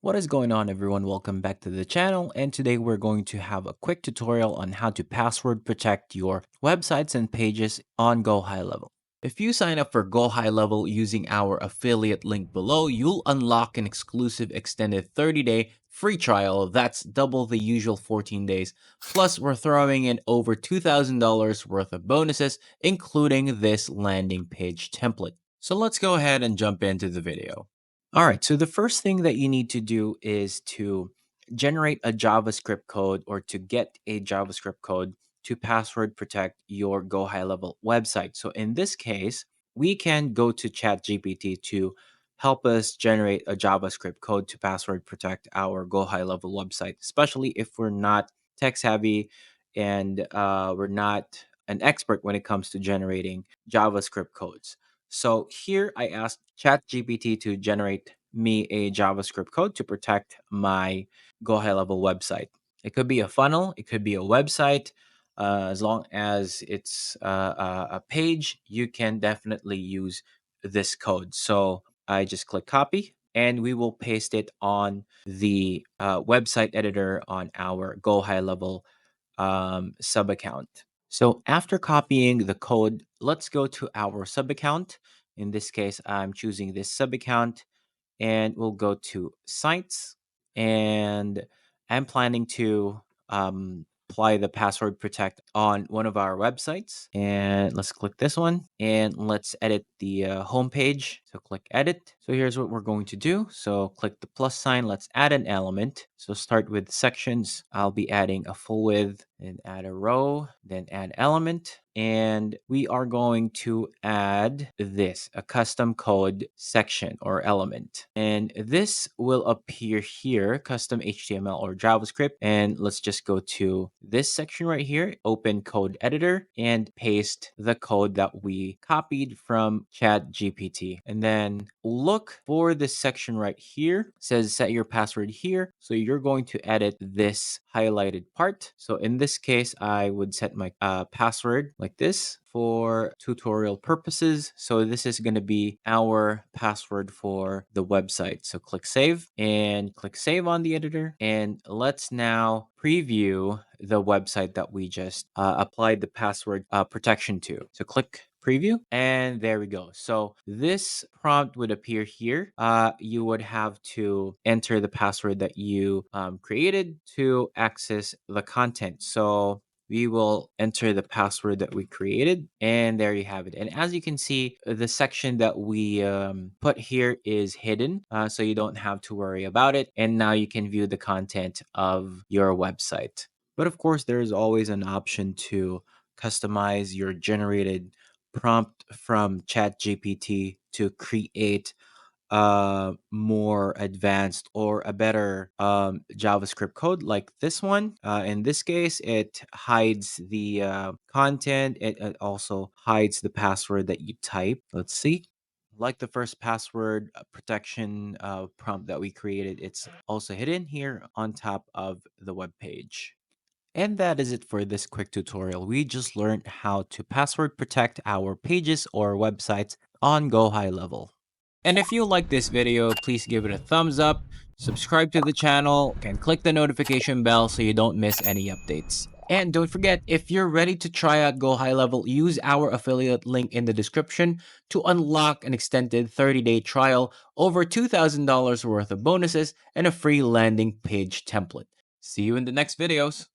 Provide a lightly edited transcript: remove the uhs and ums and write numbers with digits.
What is going on, everyone? Welcome back to the channel, and today we're going to have a quick tutorial on how to password protect your websites and pages on GoHighLevel. If you sign up for GoHighLevel using our affiliate link below, you'll unlock an exclusive extended 30-day free trial that's double the usual 14 days. Plus, we're throwing in over $2,000 worth of bonuses, including this landing page template. So let's go ahead and jump into the video. All right, so the first thing that you need to do is to generate a JavaScript code or to get a JavaScript code to password protect your Go High Level website. So in this case, we can go to ChatGPT to help us generate a JavaScript code to password protect our Go High Level website, especially if we're not tech savvy and we're not an expert when it comes to generating JavaScript codes. So here I asked ChatGPT to generate me a JavaScript code to protect my Go High Level website. It could be a funnel, it could be a website. As long as it's a page, you can definitely use this code. So I just click copy and we will paste it on the website editor on our Go High Level sub account. So after copying the code, let's go to our sub account. In this case, I'm choosing this sub account and we'll go to sites, and I'm planning to apply the password protect on one of our websites, and let's click this one and let's edit the home page. So click edit. So here's what we're going to do. So click the plus sign, let's add an element. So start with sections. I'll be adding a full width, then add a row, then add element, and we are going to add this, a custom code section or element. And this will appear here, custom HTML or JavaScript. And let's just go to this section right here, open code editor, and paste the code that we copied from ChatGPT. And then look for this section right here. It says set your password here. So you're going to edit this highlighted part. So in this case, I would set my password like this for tutorial purposes. So this is going to be our password for the website. So click save and click save on the editor. And let's now preview the website that we just applied the password protection to. So click preview, and there we go. So this prompt would appear here. You would have to enter the password that you created to access the content. So we will enter the password that we created, and there you have it. And as you can see, the section that we put here is hidden, so you don't have to worry about it. And now you can view the content of your website. But of course, there is always an option to customize your generated prompt from ChatGPT to create more advanced or a better JavaScript code like this one. In this case, it hides the content. It also hides the password that you type. Let's see. Like the first password protection prompt that we created, it's also hidden here on top of the web page. And that is it for this quick tutorial. We just learned how to password protect our pages or websites on Go High Level. And if you like this video, please give it a thumbs up, subscribe to the channel, and click the notification bell so you don't miss any updates. And don't forget, if you're ready to try out Go High Level, use our affiliate link in the description to unlock an extended 30-day trial, over $2,000 worth of bonuses, and a free landing page template. See you in the next videos.